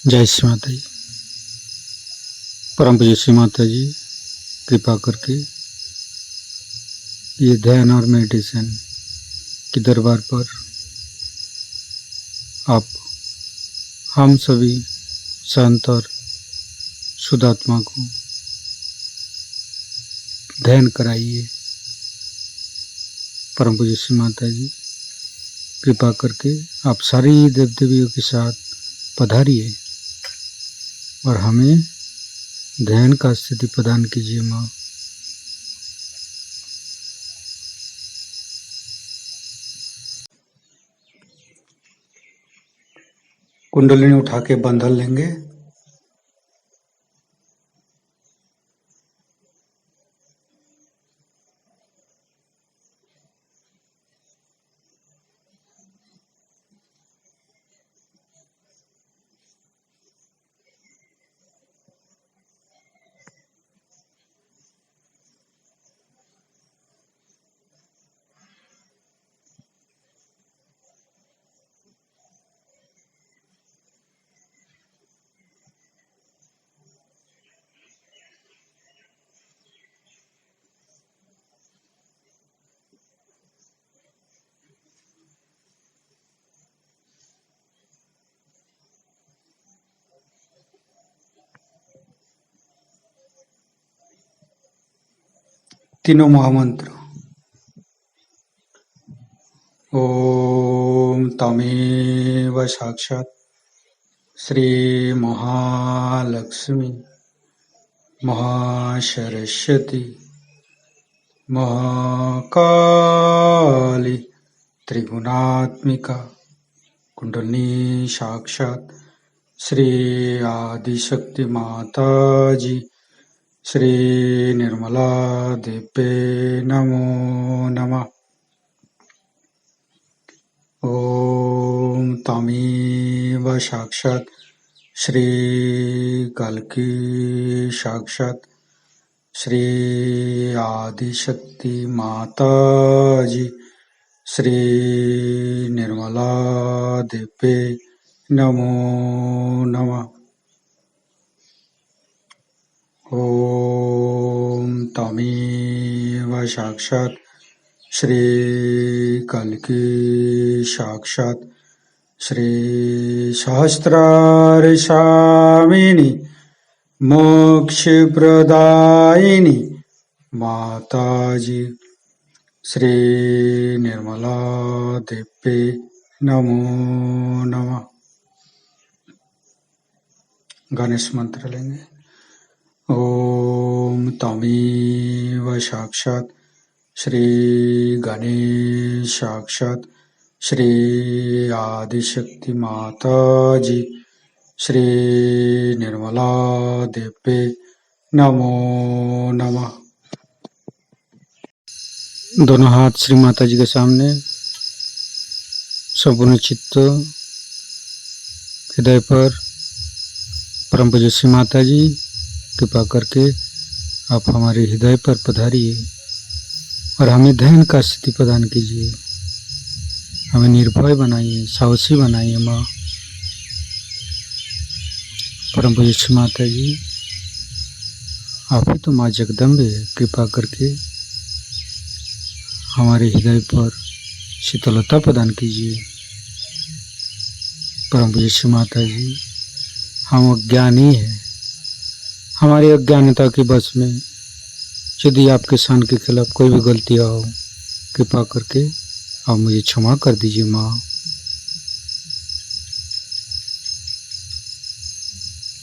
जय श्री माता जी। परम पूज्य श्री माता जी कृपा करके ये ध्यान और मेडिटेशन के दरबार पर आप हम सभी संत और शुद्ध आत्मा को ध्यान कराइए। परम पूज्य श्री माता जी कृपा करके आप सारी देव देवियों के साथ पधारिए और हमें ध्यान का स्थिति प्रदान कीजिए। माँ कुंडलिनी उठा के बंधन लेंगे। तीनों महामंत्र। ओम तमेव साक्षात् श्री महालक्ष्मी महासरस्वती महाकाली त्रिगुणात्मिका कुंडलिनी साक्षात् श्री आदिशक्ति माता जी श्री निर्मला देवे नमो नमः। ओम तमेव साक्षात् श्री कल्की साक्षात् श्री आदिशक्ति माता जी श्री निर्मला देवे नमो नमः। ओम तमेव साक्षात् श्री कल्की साक्षात् श्री सहस्रारसामिनी मोक्षप्रदायिनी माताजी श्री निर्मला देवे नमो नमः। गणेश मंत्र लेंगे। ओम तमेव साक्षात् श्री गणेश साक्षात् श्री आदिशक्ति माता जी श्री निर्मला देवे नमो नमः। दोनों हाथ श्री माता जी के सामने, संपूर्ण चित्त हृदय पर। परम पूज्य श्री माता जी कृपा करके आप हमारे हृदय पर पधारिए और हमें ध्यान का स्थिति प्रदान कीजिए। हमें निर्भय बनाइए, साहसी बनाइए। माँ परम पूज्य श्री माता जी आप ही तो माँ जगदम्बे है। कृपा करके हमारे हृदय पर शीतलता प्रदान कीजिए। परम पूज्य श्री माता जी हम अज्ञानी हैं, हमारी अज्ञानता के बस में यदि आपके शान के खिलाफ कोई भी गलतियाँ हो, कृपा करके आप मुझे क्षमा कर दीजिए। माँ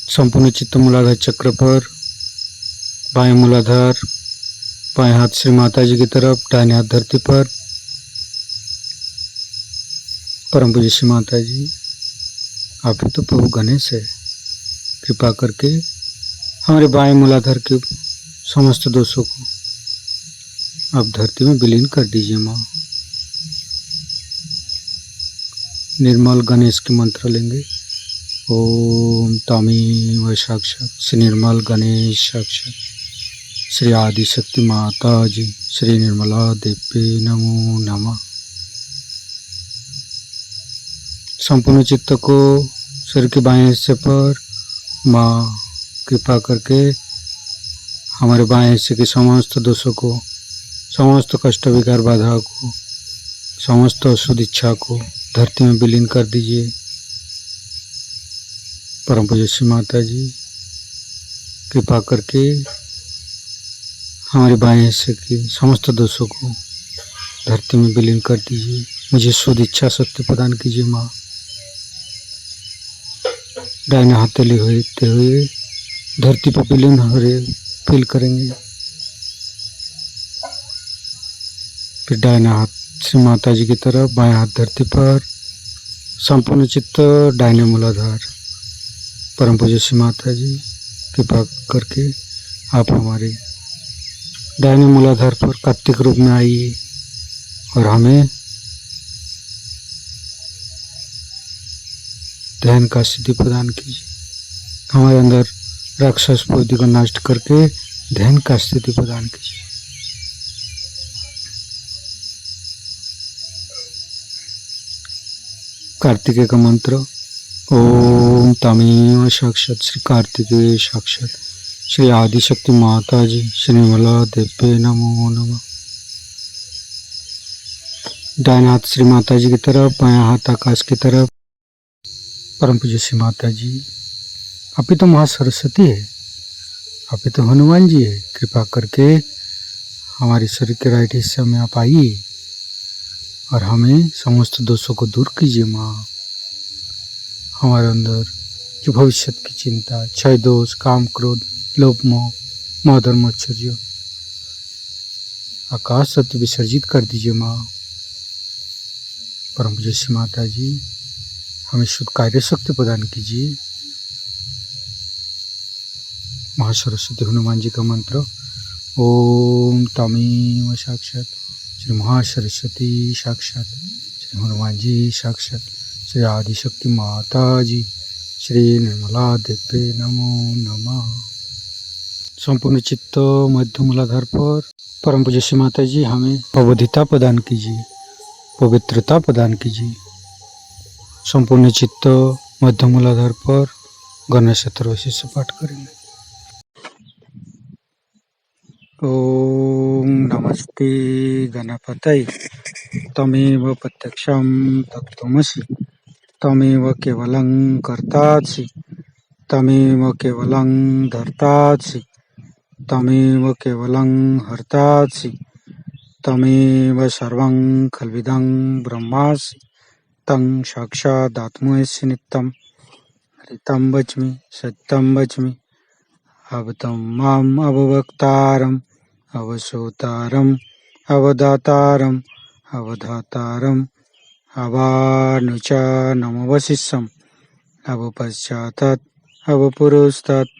संपूर्ण चित्त मूलाधार चक्र पर, बाएं मूलाधार, बाएं हाथ श्री माता जी की तरफ, दाहिने हाथ धरती पर। परम पूज्य श्री माता जी आप ही तो प्रभु गणेश है। कृपा करके हमारे बाएं मूलाधार के समस्त दोषों को आप धरती में विलीन कर दीजिए। माँ निर्मल गणेश के मंत्र लेंगे। ओम तमेव साक्षात् श्री निर्मल गणेश साक्षात् श्री आदिशक्ति माता जी श्री निर्मला देवे नमो नमः। संपूर्ण चित्त को शरीर के बाएं हिस्से पर माँ कृपा करके हमारे बाएं हिस्से के समस्त दोषों को, समस्त कष्ट विकार बाधा को, समस्त अशुद्ध इच्छा को धरती में विलीन कर दीजिए। परम पूज्य श्री माता जी कृपा करके हमारे बाएं हिस्से के समस्त दोषों को धरती में विलीन कर दीजिए। मुझे शुद्ध इच्छा शक्ति प्रदान कीजिए माँ। दाहिने हाथ तले हुए धरती पर विलीन हो रहे फील करेंगे। फिर दाहिना हाथ श्री माता जी की तरफ, बाएं हाथ धरती पर, संपूर्ण चित्त दाहिने मूलाधार। परम पूज्य श्री माता जी कृपा करके आप हमारे दाहिने मूलाधार पर कार्तिक रूप में आइए और हमें ध्यान का सिद्धि प्रदान कीजिए। हमारे अंदर राक्षस बुद्धि को नष्ट करके ध्यान का स्थिति प्रदान कीजिए। कार्तिकेय का मंत्र। ओम तमेव साक्षात श्री कार्तिकेय साक्षात श्री आदिशक्ति माता जी श्री निर्मला देव्ये नमो नमः। दाहिना हाथ श्री माता जी की तरफ, बायां हाथ आकाश की तरफ। परम पूज्य श्री माता जी, आप ही तो महासरस्वती है, आप ही तो हनुमान जी है। कृपा करके हमारे शरीर के राइट हिस्से में आप आइए और हमें समस्त दोषों को दूर कीजिए माँ। हमारे अंदर जो भविष्य की चिंता, क्षय दोष, काम क्रोध, लोभ मोह, मद और मत्सर्य, आकाश सत्य विसर्जित कर दीजिए माँ। परम पूज्य श्री माता जी हमें शुद्ध कार्य शक्ति प्रदान कीजिए। महासरस्वती हनुमान जी का मंत्र। ओम तमेव साक्षात श्री महासरस्वती साक्षात श्री हनुमान जी साक्षात श्री आदिशक्ति माता जी श्री निर्मला देव्ये नमो नमः। संपूर्ण चित्त मध्य मूलाधार पर परम पूज्य श्री माता जी हमें अवधिता प्रदान कीजिए, पवित्रता प्रदान कीजिए। संपूर्ण चित्त मध्य मूलाधार पर गणेश चतुर्दशी पाठ करेंगे। ओम नमस्ते गणपतये तमेव प्रत्यक्षं तत्त्वमसि तमेव केवलं कर्तासि तमेव केवलं धर्तासि तमेव केवलं हर्तासि तमेव सर्वं खल्विदं ब्रह्मासि तं साक्षादात्मसि नित्यं हरितं वच्मि सत्यं वच्मि अवतं माम् अववक्तारम् अवसोतारम् अवदातारम् अवधातारम् अवानुचानमवशिष्यम् अवपश्चातात् अवपुरस्तात्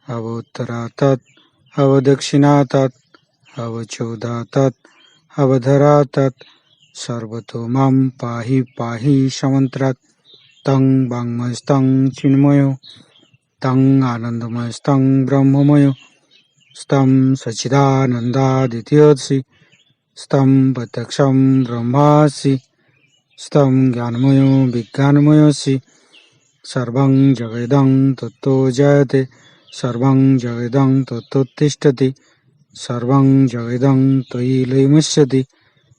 अवोत्तरातात् अवदक्षिणातात् अवचोदातात् अवधरातात् सर्वतो मां पाहि पाहि समन्त्रात् तं वाङ्मयस्तं चिन्मयो तं आनन्दमयस्तं ब्रह्ममयो स्तं सच्चिदानन्दादित्योऽसि स्तं प्रत्यक्षं ब्रह्मासि स्तं ज्ञानमयो विज्ञानमयोऽसि सर्वं जगदं तत्तो जयते सर्वं जगदं तत्तोत्तिष्ठति सर्वं जगदं त्वयि लयमस्यति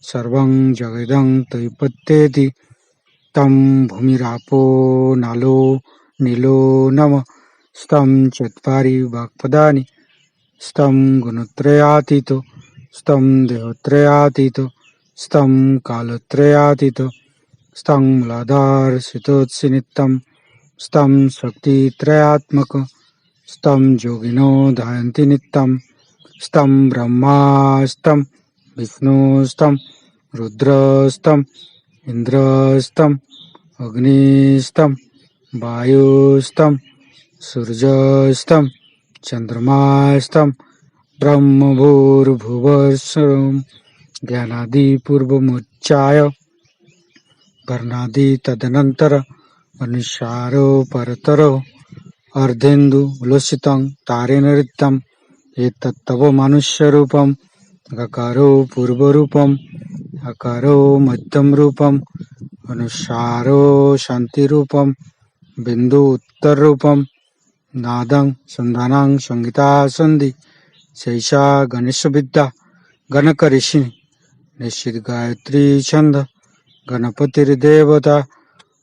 सर्वं जगदं त्वयि पत्येति तं भूमिरापो नालो नीलो नमः स्तं चत्वारि वाक्पदानि स्तं गुणत्रयातीतो स्तं देहत्रयातीतो स्तं कालत्रयातीतो स्तं मूलाधारस्थितोऽसि नित्यं स्तं शक्तित्रयात्मक स्तं योगिनो ध्यायन्ति नित्यं स्तं ब्रह्मास्तं विष्णुस्तं रुद्रस्तं इन्द्रस्तं अग्निस्तं वायुस्तं सूर्यस्तं चन्द्रमास्तं ब्रह्मभूर्भुवस्सुरं ज्ञानादिपूर्वमुच्चाय वर्णादि तदनन्तर अनुसारो परतरो अर्धेन्दु उल्लसितं तारेण ऋतं एतत्तव मनुष्यरूपं गकारो पूर्वरूपम् अकारो मध्यम रूपम् अनुसारो शान्तिरूपम् बिंदु उत्तर रूपम नादं संधानं संगीता संधि शैषा गणेश विद्या गणक ऋषि निश्चित गायत्री छंद गणपतिर्देवता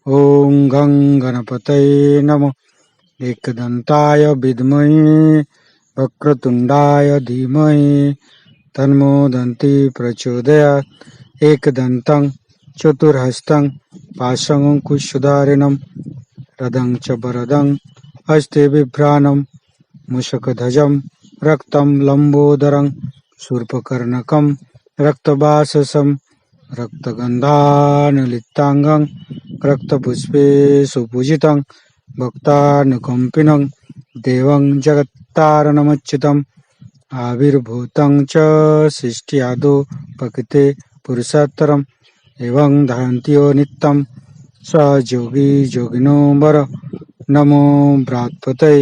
ओं गं गणपतये नमः एकदंताय विद्महे वक्रतुंडाय धीमहि तन्नो दन्ति प्रचोदयात् एकदन्तं चतुर्हस्तं पाशमङ्कुशधारिणं रदं च वरदं हस्ते बिभ्राणं मूषकध्वजं रक्तं लम्बोदरं शूर्पकर्णकं रक्तवाससं रक्तगन्धानुलिप्ताङ्गं रक्तपुष्पे सुपूजितं भक्तानुकम्पिनं देवं जगत्तारणमच्युतम् आविर्भूतं च सृष्ट्यादौ प्रकृते पुरुषोत्तरम् एवं धारन्त्यो नित्यं स योगी योगिनो वर नमो बृहत्पतये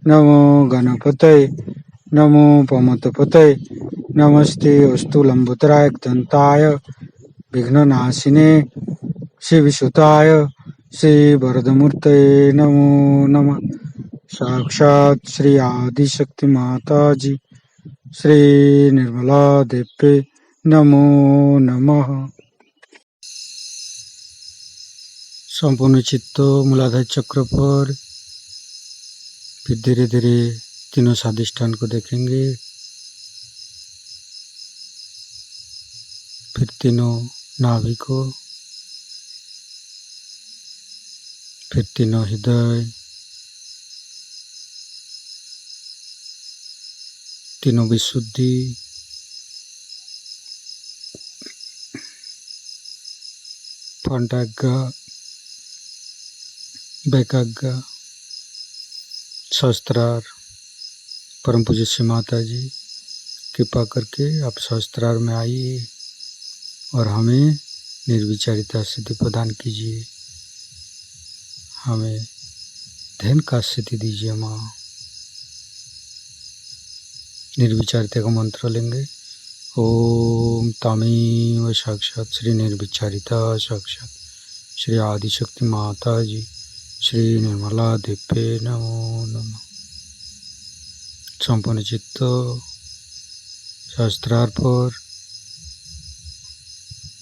नमो गणपतये नमो पमतपतये नमस्ते अस्तु लंबोदराय दंताय विघ्ननाशिने शिवसुताय श्री वरदमूर्तये नमो नमः। साक्षात् श्री आदिशक्ति माता जी श्री निर्मला देवी नमो नमः। संपूर्ण चित्त मूलाधार चक्र पर, फिर धीरे धीरे तीनों स्वादिष्ठान को देखेंगे, फिर तीनों नाभि को, फिर तीनों हृदय, तीनों विशुद्धि, फंडाग्र बैकाग्र सहस्त्रार। परम पूज्य श्री माता जी कृपा करके आप सहस्त्रार में आइए और हमें निर्विचारिता सिद्धि प्रदान कीजिए, हमें ध्यान का सिद्धि दीजिए माँ। निर्विचारिता का मंत्र लेंगे। ओम तमेव साक्षात श्री निर्विचारिता साक्षात श्री आदिशक्ति माता जी श्री निर्मला देवी नमो नमः। संपूर्ण चित्त सहस्त्रार पर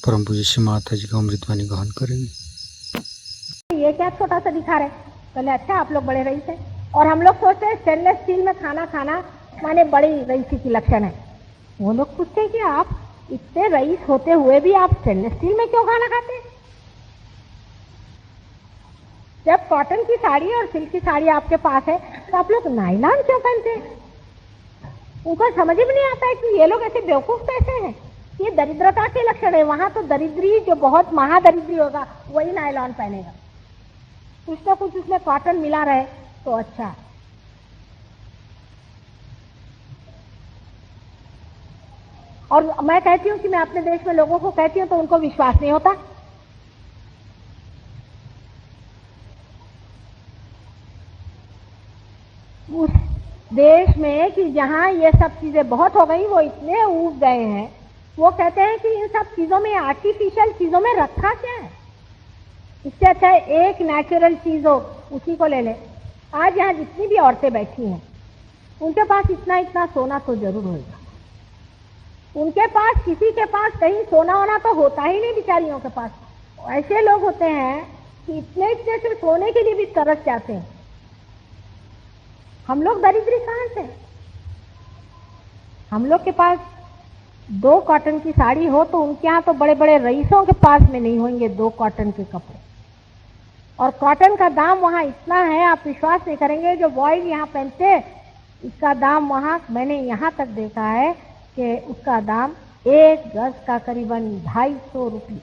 परम पूज्य श्री माता जी का अमृतवाणी ग्रहण करेंगे। ये क्या छोटा सा दिखा रहे? पहले अच्छा आप लोग बड़े रईस हैं और हम लोग सोचते हैं स्टेनलेस स्टील में खाना खाना माने बड़ी रईसी की लक्षण है। वो लोग पूछते हैं कि आप इतने रईस होते हुए भी आप स्टेनलेस स्टील में क्यों खाना खाते हैं? जब कॉटन की साड़ी और सिल्क की साड़ी आपके पास है तो आप लोग नायलॉन क्यों पहनते हैं? उनको समझ में नहीं आता है कि ये लोग ऐसे बेवकूफ कैसे हैं। ये दरिद्रता के लक्षण है। वहां तो दरिद्री जो बहुत महादरिद्री होगा वही नायलॉन पहनेगा। कुछ ना कुछ उसमें कॉटन मिला रहे तो अच्छा। और मैं कहती हूँ कि मैं अपने देश में लोगों को कहती हूँ तो उनको विश्वास नहीं होता। उस देश में कि जहाँ ये सब चीजें बहुत हो गई, वो इतने ऊब गए हैं, वो कहते हैं कि इन सब चीजों में, आर्टिफिशियल चीजों में रखा क्या है? इससे अच्छा है एक नेचुरल चीज हो उसी को ले ले। आज यहाँ जितनी भी औरतें बैठी हैं उनके पास इतना इतना सोना तो जरूर होगा। उनके पास, किसी के पास कहीं सोना होना तो होता ही नहीं बेचारियों के पास। ऐसे लोग होते हैं कि इतने इतने से सोने के लिए भी तरस जाते हैं। हम लोग दरिद्री कहाँ से? हम लोग के पास 2 कॉटन की साड़ी हो तो उनके यहाँ तो बड़े बड़े रईसों के पास में नहीं होंगे 2 कॉटन के कपड़े। और कॉटन का दाम वहाँ इतना है, आप विश्वास नहीं करेंगे। जो बॉयज यहाँ पहनते इसका दाम वहाँ मैंने यहाँ तक देखा है कि उसका दाम 1 गज का करीबन 250 रुपया,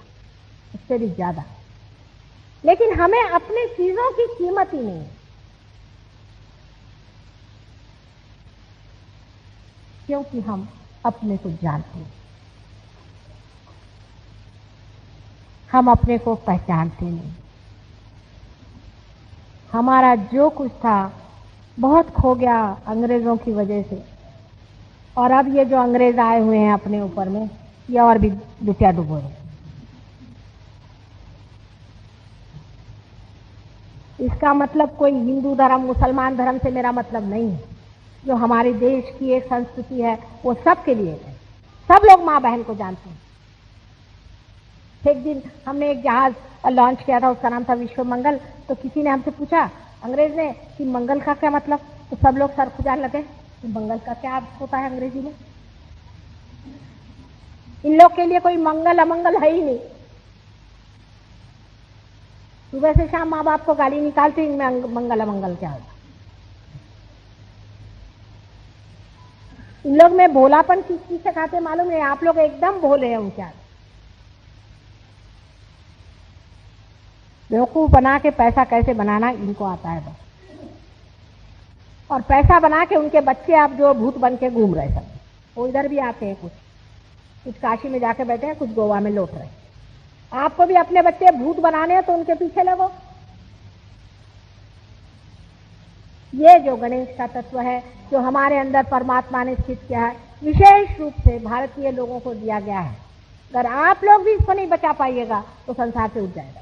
उससे भी ज्यादा। लेकिन हमें अपनी चीजों की कीमत ही नहीं है, क्योंकि हम अपने को जानते हैं, हम अपने को पहचानते नहीं। हमारा जो कुछ था बहुत खो गया अंग्रेजों की वजह से। और अब ये जो अंग्रेज आए हुए हैं अपने ऊपर में, ये और भी लुटिया डुबो है। इसका मतलब कोई हिंदू धर्म मुसलमान धर्म से मेरा मतलब नहीं है। जो हमारे देश की एक संस्कृति है वो सबके लिए है, सब लोग माँ बहन को जानते हैं। एक दिन हमने एक जहाज लॉन्च किया था, उसका नाम था विश्व मंगल। तो किसी ने हमसे पूछा, अंग्रेज ने, कि मंगल का क्या मतलब? तो सब लोग सर खुजाने लगे कि मंगल का क्या अर्थ होता है अंग्रेजी में। इन लोग के लिए कोई मंगल अमंगल है ही नहीं। सुबह से शाम माँ बाप को गाली निकालते, इनमें मंगल अमंगल क्या होता? इन लोग में भोलापन किस चीज से खाते मालूम है? आप लोग एकदम भोले हैं उनके आगे। बेवकूफ बना के पैसा कैसे बनाना इनको आता है बस। और पैसा बना के उनके बच्चे आप जो भूत बन के घूम रहे सब, वो इधर भी आते हैं, कुछ काशी में जाके बैठे हैं, कुछ गोवा में लौट रहे हैं। आपको भी अपने बच्चे भूत बनाने हैं तो उनके पीछे लगो। ये जो गणेश का तत्व है, जो हमारे अंदर परमात्मा ने स्थित किया है, विशेष रूप से भारतीय लोगों को दिया गया है। अगर आप लोग भी इसको नहीं बचा पाइएगा तो संसार से उठ जाएगा।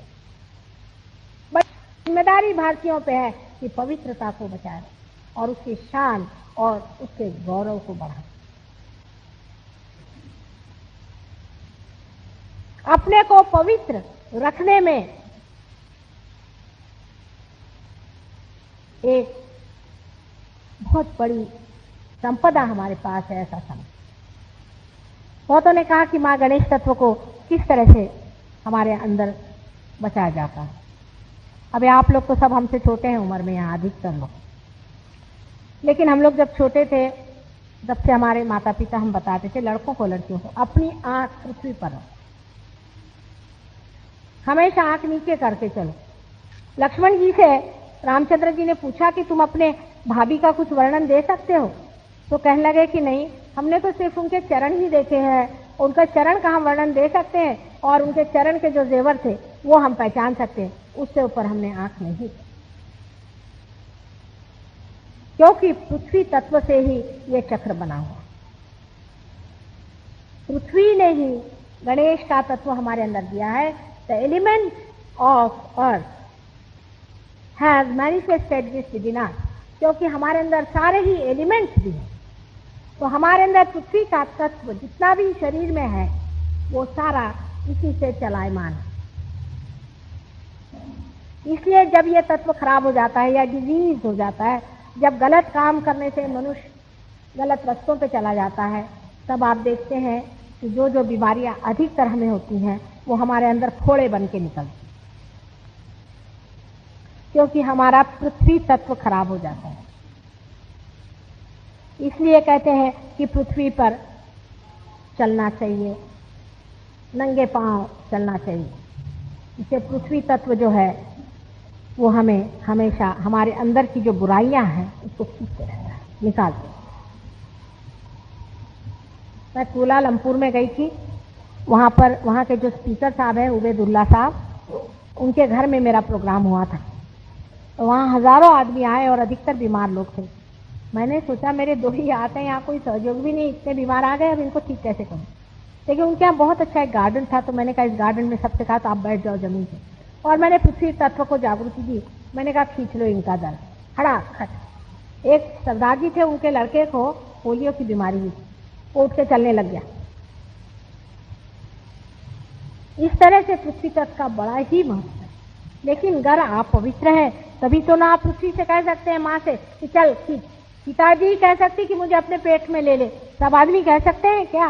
बस जिम्मेदारी भारतीयों पे है कि पवित्रता को बचाए और उसकी शान और उसके गौरव को बढ़ाए। अपने को पवित्र रखने में एक बहुत बड़ी संपदा हमारे पास है, ऐसा समझ। बहुतों ने कहा कि मां गणेश तत्व को किस तरह से हमारे अंदर बचाया जाता है। अभी आप लोग तो सब हमसे छोटे हैं उम्र में, यहाँ अधिकतर लोग, लेकिन हम लोग जब छोटे थे तब से हमारे माता पिता हम बताते थे लड़कों को लड़कियों को, अपनी आंख पृथ्वी पर रखो, हमेशा आंख नीचे करके चलो। लक्ष्मण जी से रामचंद्र जी ने पूछा कि तुम अपने भाभी का कुछ वर्णन दे सकते हो? तो कहने लगे कि नहीं, हमने तो सिर्फ उनके चरण ही देखे हैं, उनका चरण का हम वर्णन दे सकते हैं और उनके चरण के जो जेवर थे वो हम पहचान सकते हैं, उससे ऊपर हमने आंख नहीं की। क्योंकि पृथ्वी तत्व से ही ये चक्र बना हुआ। पृथ्वी ने ही गणेश का तत्व हमारे अंदर दिया है। The element of earth has manifested this within us, क्योंकि हमारे अंदर सारे ही एलिमेंट्स भी हैं। तो हमारे अंदर पृथ्वी का तत्व जितना भी शरीर में है वो सारा इसी से चलायमान है। इसलिए जब ये तत्व खराब हो जाता है या डिजीज हो जाता है, जब गलत काम करने से मनुष्य गलत रास्तों पे चला जाता है, तब आप देखते हैं कि जो जो बीमारियां अधिकतर हमें होती हैं वो हमारे अंदर फोड़े बन के निकलती, क्योंकि हमारा पृथ्वी तत्व खराब हो जाता है। इसलिए कहते हैं कि पृथ्वी पर चलना चाहिए, नंगे पांव चलना चाहिए। इससे पृथ्वी तत्व जो है वो हमें हमेशा हमारे अंदर की जो बुराइयां हैं उसको खींचते रहता है, निकालते। मैं कुलालमपुर में गई थी, वहाँ के जो स्पीकर साहब हैं उबैदुल्ला साहब, उनके घर में मेरा प्रोग्राम हुआ था। तो वहाँ हजारों आदमी आए और अधिकतर बीमार लोग थे। मैंने सोचा मेरे दो ही आते हैं, यहाँ कोई सहयोग भी नहीं, इतने बीमार आ गए, अब इनको ठीक कैसे करूँ। लेकिन उनके यहाँ बहुत अच्छा एक गार्डन था, तो मैंने कहा इस गार्डन में सबसे कहा तो आप बैठ जाओ जमीन पे, और मैंने पृथ्वी तत्व को जागृति दी। मैंने कहा खींच लो इनका दल, खड़ा खट। एक सरदार जी थे, उनके लड़के को पोलियो की बीमारी हुई, वो उठ के चलने लग गया। इस तरह से पृथ्वी तत्व का बड़ा ही महत्व है। लेकिन अगर आप पवित्र हैं तभी तो ना आप पृथ्वी से कह सकते हैं माँ से कि चल खींच। पिताजी कह सकती कि मुझे अपने पेट में ले ले, सब आदमी कह सकते हैं क्या?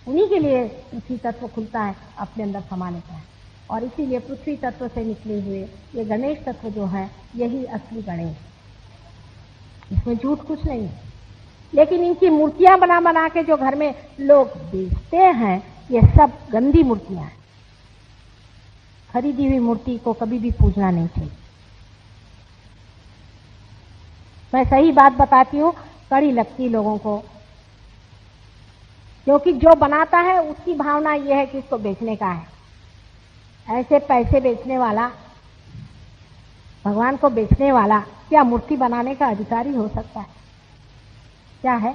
उन्हीं के लिए पृथ्वी तत्व खुलता है, अपने अंदर समा लेता है। और इसीलिए पृथ्वी तत्व से निकले हुए ये गणेश तत्व जो है यही असली गणेश, इसमें झूठ कुछ नहीं है। लेकिन इनकी मूर्तियां बना बना के जो घर में लोग बेचते हैं ये सब गंदी मूर्तियां हैं। खरीदी हुई मूर्ति को कभी भी पूजना नहीं चाहिए। मैं सही बात बताती हूँ, कड़ी लगती लोगों को, क्योंकि जो बनाता है उसकी भावना ये है कि इसको बेचने का है। ऐसे पैसे बेचने वाला, भगवान को बेचने वाला क्या मूर्ति बनाने का अधिकारी हो सकता है? क्या है?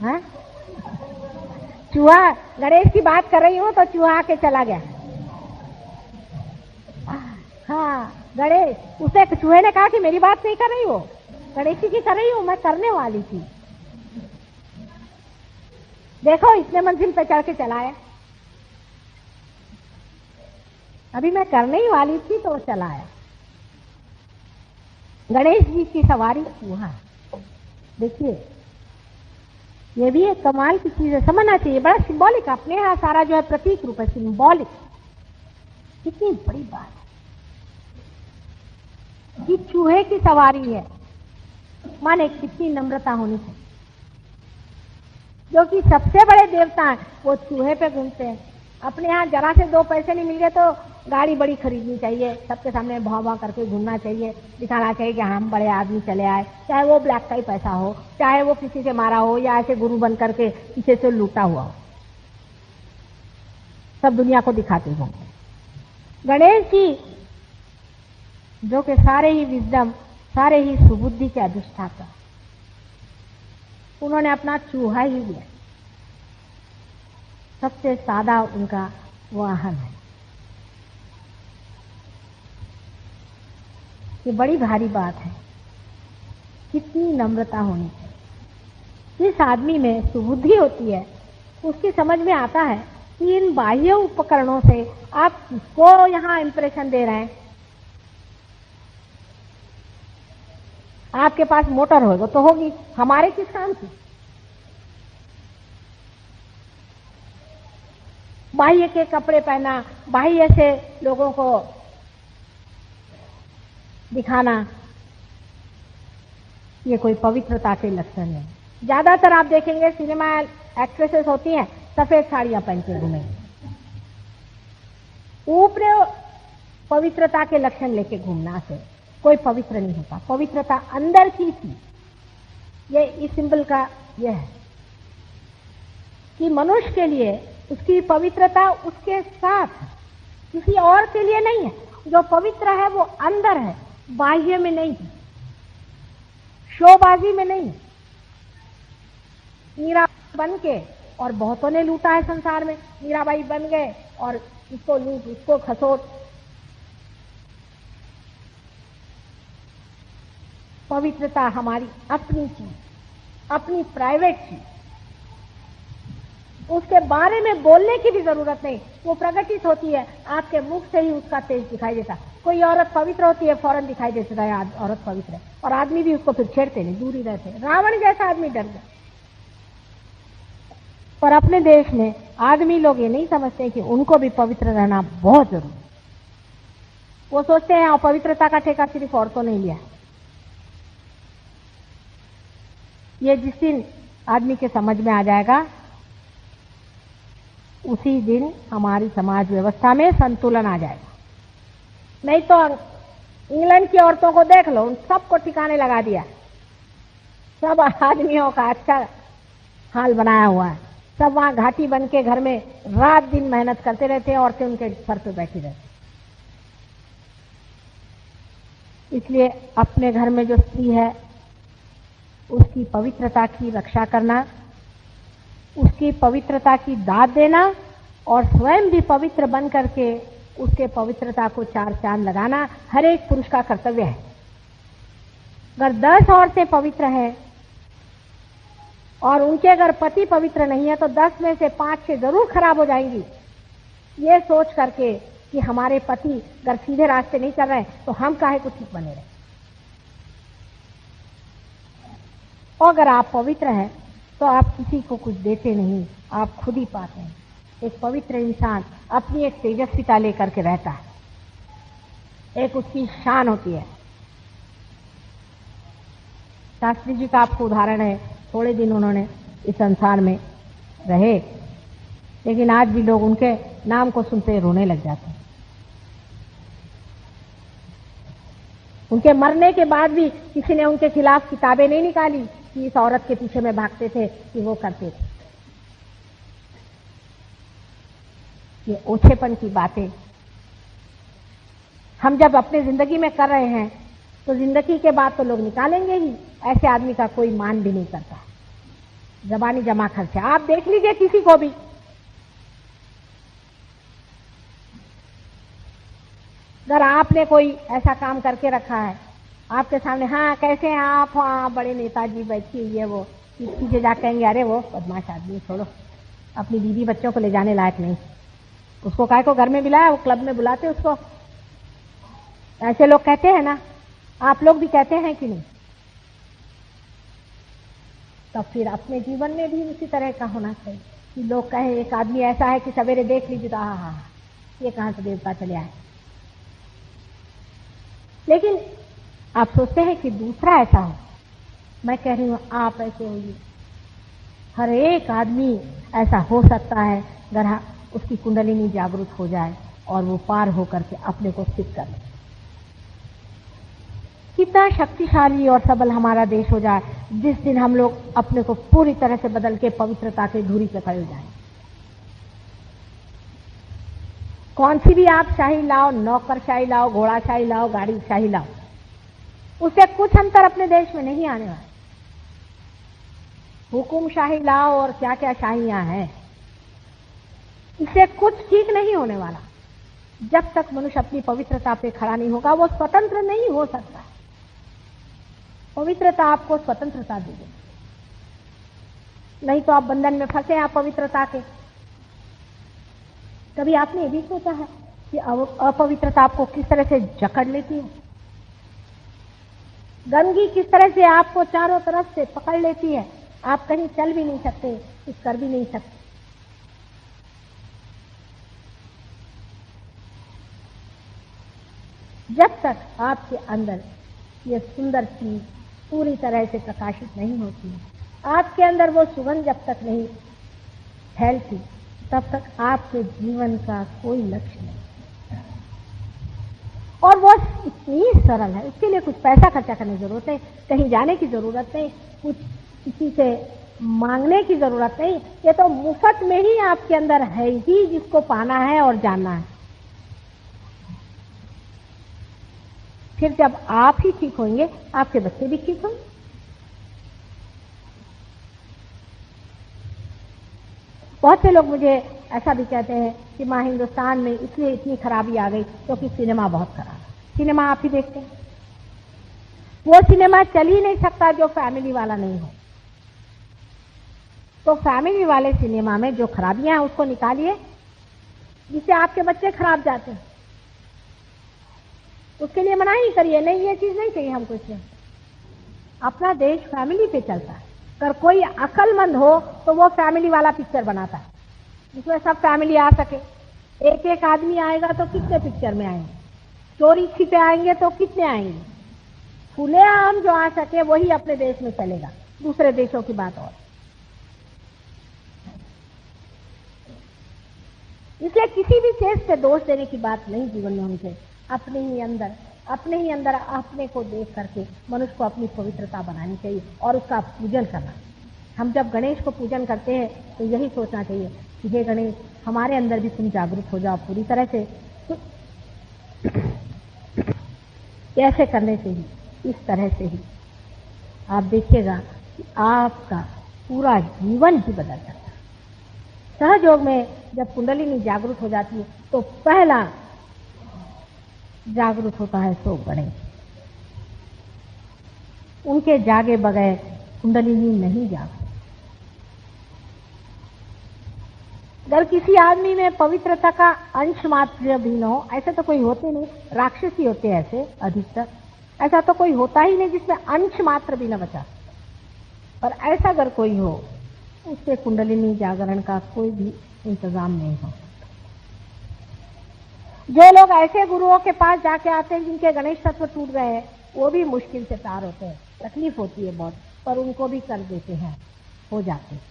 हाँ? चूहा, गणेश की बात कर रही हूँ तो चूहा आके चला गया। हाँ, गणेश, उसे एक चूहे ने कहा कि मेरी बात नहीं कर रही हो, गणेश जी की कर रही हूं, मैं करने वाली थी। देखो इतने मंजिल पे चढ़ के चलाया, अभी मैं करने ही वाली थी तो चलाया। गणेश जी की सवारी चूहा। देखिए ये भी एक कमाल की चीज है, समझना चाहिए, बड़ा सिंबॉलिक, अपने यहाँ सारा जो है प्रतीक रूप है, सिंबॉलिक। कितनी बड़ी बात है कि चूहे की सवारी है, माने कितनी नम्रता होनी चाहिए। जो कि सबसे बड़े देवता हैं वो चूहे पे घूमते हैं। अपने यहाँ जरा से 2 पैसे नहीं मिल गए तो गाड़ी बड़ी खरीदनी चाहिए, सबके सामने भाव भाव करके घूमना चाहिए, दिखाना चाहिए कि हम बड़े आदमी चले आए, चाहे वो ब्लैक का ही पैसा हो, चाहे वो किसी से मारा हो या ऐसे गुरु बन करके पीछे से लूटा हुआ हो, सब दुनिया को दिखाते हो। गणेश जी जो कि सारे ही विजडम, सारे ही सुबुद्धि के अधिष्ठाता, उन्होंने अपना चूहा ही लिया, सबसे सादा उनका वाहन है। ये बड़ी भारी बात है, कितनी नम्रता होनी चाहिए। जिस आदमी में सुबुद्धि होती है उसकी समझ में आता है कि इन बाह्य उपकरणों से आप किसको यहाँ इंप्रेशन दे रहे हैं। आपके पास मोटर होगा तो होगी, हमारे किस काम की। बाह्य के कपड़े पहना, बाह्य से लोगों को दिखाना, ये कोई पवित्रता के लक्षण है। ज्यादातर आप देखेंगे सिनेमा एक्ट्रेसेस होती हैं सफेद साड़ियां पहन के घूमेंगी, ऊपर पवित्रता के लक्षण लेके घूमना से कोई पवित्र नहीं होता। पवित्रता अंदर की थी। ये इस सिंबल का यह है कि मनुष्य के लिए उसकी पवित्रता उसके साथ, किसी और के लिए नहीं है। जो पवित्र है वो अंदर है, बाह्य में नहीं है, शोबाजी में नहीं है। मीरा बन के, और बहुतों ने लूटा है संसार में, मीराबाई बन गए और इसको लूट, उसको खसोट। पवित्रता हमारी अपनी चीज, अपनी प्राइवेट चीज, उसके बारे में बोलने की भी जरूरत नहीं, वो प्रकटित होती है, आपके मुख से ही उसका तेज दिखाई देता। कोई औरत पवित्र होती है, फौरन दिखाई देता है औरत पवित्र है, और आदमी भी उसको फिर छेड़ते नहीं, दूर ही रहते हैं। रावण जैसा आदमी डर गया। पर अपने देश में आदमी लोग ये नहीं समझते कि उनको भी पवित्र रहना बहुत जरूरी है। वो सोचते हैं अपवित्रता का ठेका सिर्फ औरतों ने लिया। ये जिस दिन आदमी के समझ में आ जाएगा उसी दिन हमारी समाज व्यवस्था में संतुलन आ जाएगा। नहीं तो इंग्लैंड की औरतों को देख लो, उन सबको ठिकाने लगा दिया, सब आदमियों का अच्छा हाल बनाया हुआ है। सब वहां घाटी बन के घर में रात दिन मेहनत करते रहते हैं, औरतें उनके सर पे बैठी रहती। इसलिए अपने घर में जो स्त्री है उसकी पवित्रता की रक्षा करना, उसकी पवित्रता की दाद देना, और स्वयं भी पवित्र बन करके उसके पवित्रता को 4 चांद लगाना हर एक पुरुष का कर्तव्य है। अगर 10 औरतें पवित्र हैं और उनके अगर पति पवित्र नहीं है तो 10 में से 5-6 जरूर खराब हो जाएंगी, ये सोच करके कि हमारे पति अगर सीधे रास्ते नहीं चल रहे तो हम काहे को ठीक बने रहे। और अगर आप पवित्र हैं तो आप किसी को कुछ देते नहीं, आप खुद ही पाते हैं। एक पवित्र इंसान अपनी एक तेजस्विता लेकर के रहता है, एक उसकी शान होती है। शास्त्री जी का आपको उदाहरण है, थोड़े दिन उन्होंने इस संसार में रहे, लेकिन आज भी लोग उनके नाम को सुनते रोने लग जाते हैं। उनके मरने के बाद भी किसी ने उनके खिलाफ किताबें नहीं निकाली कि इस औरत के पीछे में भागते थे, कि वो करते थे। ये ओछेपन की बातें हम जब अपने जिंदगी में कर रहे हैं तो जिंदगी के बाद तो लोग निकालेंगे ही। ऐसे आदमी का कोई मान भी नहीं करता, जबानी जमा खर्च है। आप देख लीजिए किसी को भी, अगर आपने कोई ऐसा काम करके रखा है आपके सामने, हाँ कैसे हैं आप, हाँ बड़े नेताजी बैठी हुई है, वो पीछे जा कहेंगे अरे वो बदमाश आदमी, छोड़ो, अपनी बीवी बच्चों को ले जाने लायक नहीं, उसको काय को घर में बुलाया, वो क्लब में बुलाते उसको। ऐसे लोग कहते हैं ना, आप लोग भी कहते हैं कि नहीं? तो फिर अपने जीवन में भी उसी तरह का होना चाहिए कि लोग कहें एक आदमी ऐसा है कि सवेरे देख लीजिए तो हाँ ये कहां से देवता चले आए। लेकिन आप सोचते हैं कि दूसरा ऐसा हो। मैं कह रही हूं आप ऐसे होइए। हर एक आदमी ऐसा हो सकता है अगर उसकी कुंडलिनी जागृत हो जाए और वो पार होकर के अपने को सिद्ध कर ले। कितना शक्तिशाली और सबल हमारा देश हो जाए जिस दिन हम लोग अपने को पूरी तरह से बदल के पवित्रता के धुरी पे खड़े जाएं। कौन सी भी आप शाही लाओ, नौकरशाही लाओ, घोड़ाशाही लाओ, गाड़ी शाही लाओ, उससे कुछ अंतर अपने देश में नहीं आने वाला। हुकुमशाही लाओ और क्या क्या शाहियां हैं, इससे कुछ ठीक नहीं होने वाला। जब तक मनुष्य अपनी पवित्रता पे खड़ा नहीं होगा वो स्वतंत्र नहीं हो सकता। पवित्रता आपको स्वतंत्रता देगी, नहीं तो आप बंधन में फंसे आप पवित्रता के। कभी आपने ये भी सोचा है कि अपवित्रता आपको किस तरह से जकड़ लेती है? गंदगी किस तरह से आपको चारों तरफ से पकड़ लेती है, आप कहीं चल भी नहीं सकते, कुछ कर भी नहीं सकते। जब तक आपके अंदर ये सुंदर चीज पूरी तरह से प्रकाशित नहीं होती है, आपके अंदर वो सुगंध जब तक नहीं फैलती, तब तक आपके जीवन का कोई लक्ष्य नहीं। और वो इतनी सरल है, उसके लिए कुछ पैसा खर्चा करने की जरूरत है, कहीं जाने की जरूरत नहीं, कुछ किसी से मांगने की जरूरत नहीं। ये तो मुफ्त में ही आपके अंदर है ही, जिसको पाना है और जानना है। फिर जब आप ही ठीक होंगे, आपके बच्चे भी ठीक होंगे। बहुत से लोग मुझे ऐसा भी कहते हैं कि माँ हिंदुस्तान में इसलिए इतनी खराबी आ गई क्योंकि सिनेमा बहुत खराब है। सिनेमा आप ही देखते हैं, वो सिनेमा चल ही नहीं सकता जो फैमिली वाला नहीं हो। तो फैमिली वाले सिनेमा में जो खराबियां हैं उसको निकालिए, जिससे आपके बच्चे खराब जाते हैं। उसके लिए मना ही करिए, नहीं ये चीज नहीं चाहिए हमको। इसमें अपना देश फैमिली पे चलता है। अगर कोई अक्लमंद हो तो वो फैमिली वाला पिक्चर बनाता है जिसमें सब फैमिली आ सके। एक एक आदमी आएगा तो कितने पिक्चर में आएंगे, चोरी छिपे आएंगे तो कितने आएंगे। खुलेआम जो आ सके वही अपने देश में चलेगा, दूसरे देशों की बात और। इसलिए किसी भी चीज पे दोष देने की बात नहीं जीवन में होनी चाहिए। अपने ही अंदर अपने को देख करके मनुष्य को अपनी पवित्रता बनानी चाहिए और उसका पूजन करना। हम जब गणेश को पूजन करते हैं तो यही सोचना चाहिए कि हे गणेश, हमारे अंदर भी तुम जागरूक हो जाओ पूरी तरह से। कैसे करने से ही, इस तरह से ही आप देखिएगा कि आपका पूरा जीवन ही बदल जाता है। सहयोग में जब कुंडलिनी जागरूक हो जाती है तो पहला जागरूक होता है सो गणेश। उनके जागे बगैर कुंडलिनी नहीं जागती। अगर किसी आदमी में पवित्रता का अंश मात्र भी न हो, ऐसे तो कोई होते नहीं, राक्षस ही होते ऐसे अधिकतर, ऐसा तो कोई होता ही नहीं जिसमें अंश मात्र भी न बचा। और ऐसा अगर कोई हो, उससे कुंडलिनी जागरण का कोई भी इंतजाम नहीं हो। जो लोग ऐसे गुरुओं के पास जाके आते हैं जिनके गणेश तत्व टूट गए हैं, वो भी मुश्किल से पार होते हैं, तकलीफ होती है बहुत, पर उनको भी कर देते हैं, हो जाते हैं।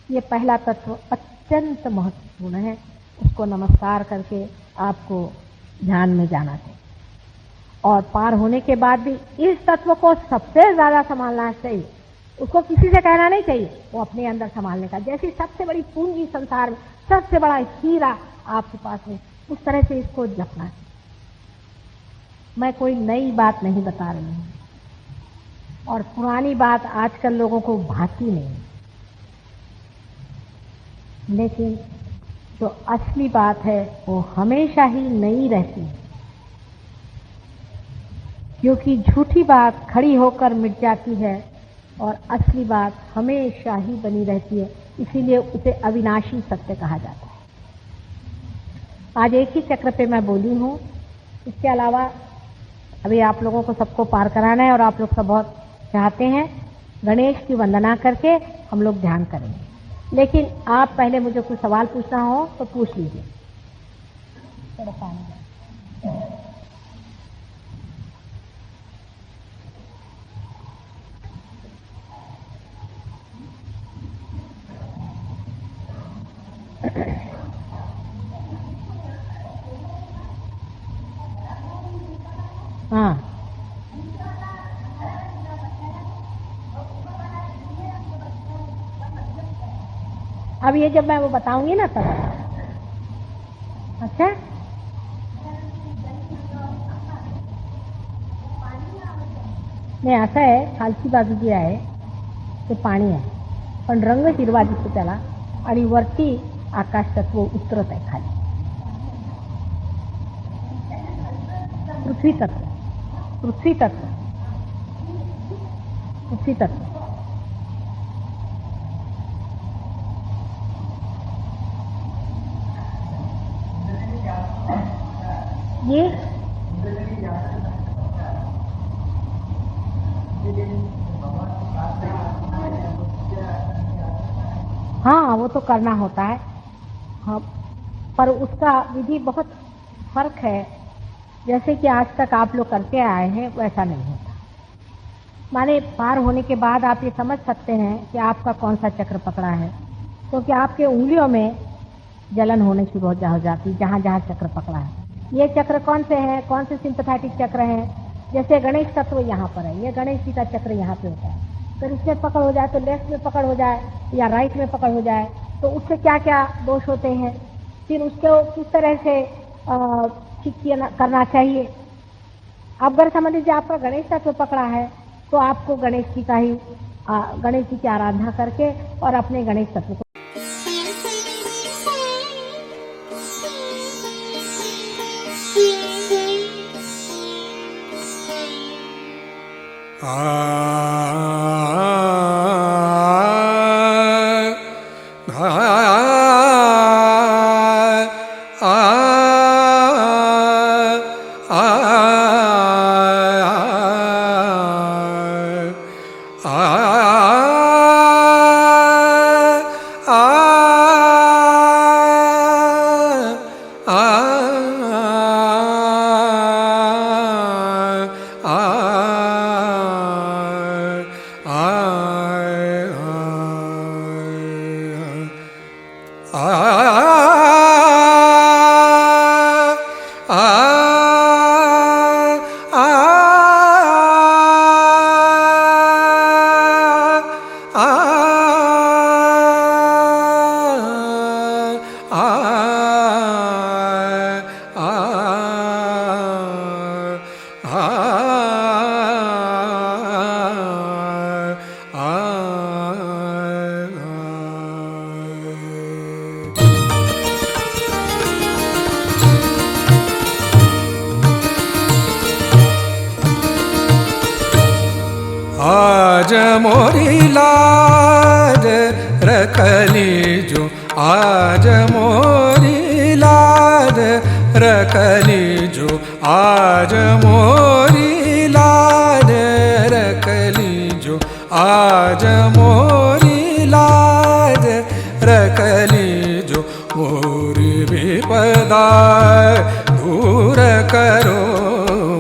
ये पहला तत्व अत्यंत महत्वपूर्ण है, उसको नमस्कार करके आपको ध्यान में जाना चाहिए। और पार होने के बाद भी इस तत्व को सबसे ज्यादा संभालना चाहिए। उसको किसी से कहना नहीं चाहिए, वो अपने अंदर संभालने का। जैसी सबसे बड़ी पूंजी संसार में, सबसे बड़ा हीरा आपके पास है, उस तरह से इसको जपना है। मैं कोई नई बात नहीं बता रही हूं और पुरानी बात आजकल लोगों को भाती नहीं, लेकिन जो असली बात है वो हमेशा ही नई रहती है, क्योंकि झूठी बात खड़ी होकर मिट जाती है और असली बात हमेशा ही बनी रहती है, इसीलिए उसे अविनाशी सत्य कहा जाता है। आज एक ही चक्र पे मैं बोली हूँ, इसके अलावा अभी आप लोगों को सबको पार कराना है और आप लोग सब बहुत चाहते हैं। गणेश की वंदना करके हम लोग ध्यान करेंगे, लेकिन आप पहले मुझे कुछ सवाल पूछना हो तो पूछ लीजिए। थोड़ा पानी दो। हाँ, अब ये जब मैं वो बताऊंगी ना तब। अच्छा, नाही असं आहे, खालची बाजू जी आहे ते पाणी आहे, पण रंग हिरवा दिसतो त्याला आणि वरती आकाश तत्व उतरत आहे खाली, पृथ्वी तत्व, पृथ्वी तत्व, पृथ्वी तत्व। ये हाँ, वो तो करना होता है, हाँ, पर उसका विधि बहुत फर्क है। जैसे कि आज तक आप लोग करते आए हैं वैसा नहीं होता। माने पार होने के बाद आप ये समझ सकते हैं कि आपका कौन सा चक्र पकड़ा है, क्योंकि आपके उंगलियों में जलन होने शुरू हो जाती जहाँ जहाँ चक्र पकड़ा है। ये चक्र कौन से हैं, कौन से सिंपैथेटिक चक्र हैं? जैसे गणेश तत्व यहाँ पर है, ये गणेश जी का चक्र यहाँ पे होता है, तो इसमें पकड़ हो जाए तो लेफ्ट में पकड़ हो जाए या राइट में पकड़ हो जाए तो उससे क्या क्या दोष होते हैं, फिर उसको किस तरह से ठीक करना चाहिए। अब अगर समझ लीजिए आपका गणेश तत्व पकड़ा है तो आपको गणेश जी का ही गणेश जी की आराधना करके और अपने गणेश तत्व को आज मोरी लाज रखली जो, आज मोरी लाज रखली जो, आज मोरी लाज रखली जो, आज मोरी लाज रखली जो, मोरी विपदा दूर करो,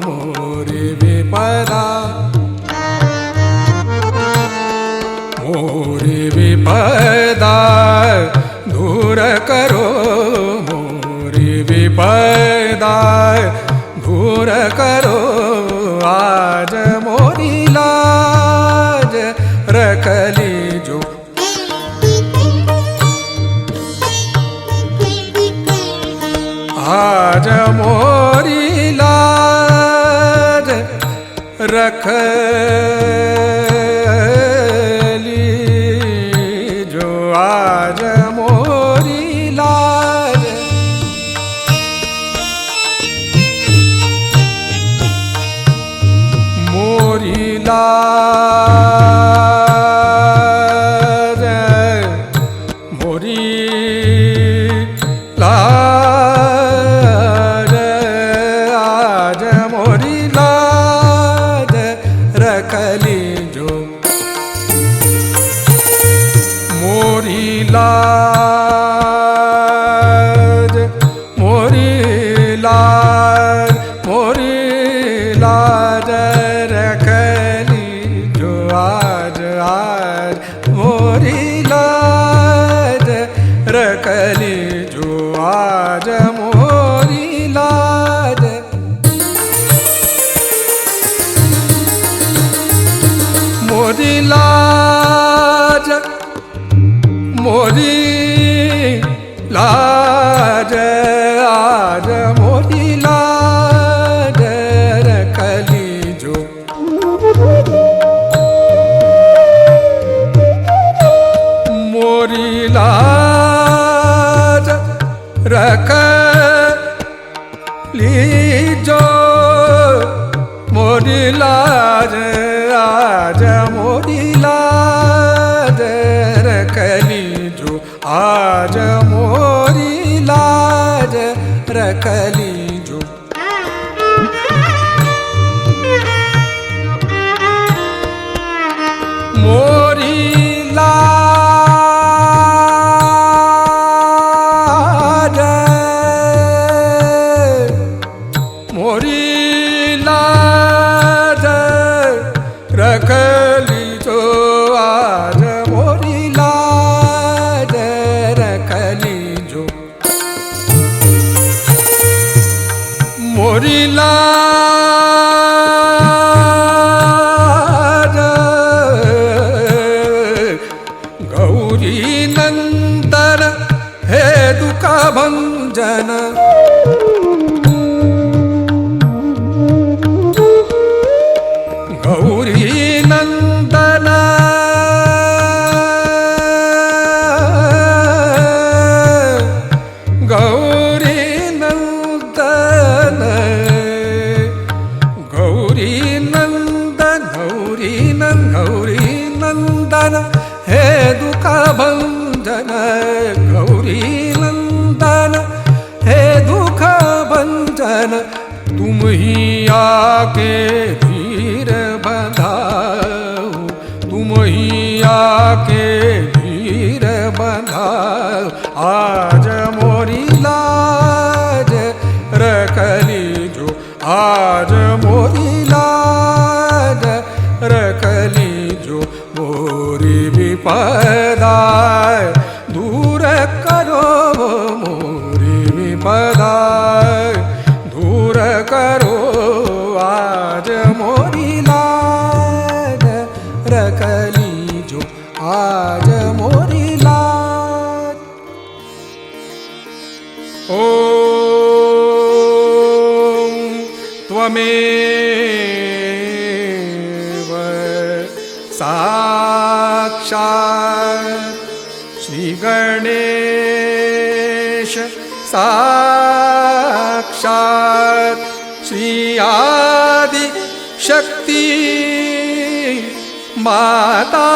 मोरी विपदा मोरी विपदा दूर करो, मोरी विपदा दूर करो, आज मोरी लाज रखली जो, आज मोरी लाज रखली जो, आज मोरी लाज मोरी लाज मोरी लाज आज मोरी लाज रखली जो मोरी लाज मोरी लाज मोरी लाज रखली जो आज आज मोरी लाज रखली जो आज मोरी लाज मोरी लाज मोरी लाज आज मोरी लाज रखली जो मोरी लाज रखली जो मोरी लाज आज मोरी लाज रखली जो आज मोरी लाज रखली जो मोरी लाज मोरी लाज रखली जो आज मोरी लाज रखली जो मोरी लाज गौरी नंदन हे दुख भंजन गौरी नंदन गौरी नंदन गौरी नंदन गौरी गौरी नंदन हे दुख भंजन गौरी नंदन हे दुख भंजन तुम ही आके धीर बंधाओ तुम ही आके धीर बंधाओ आज मोरी लाज रखली जो आज मोरी लाज रखली जो मोरी विपदा दूर करो मोरी विपदा दूर करो आज मोरी लाज रखली जो आज मोरी लाज ओम त्वमेव साक्षात् श्री गणेश साक्षात् श्री आदि शक्ति माता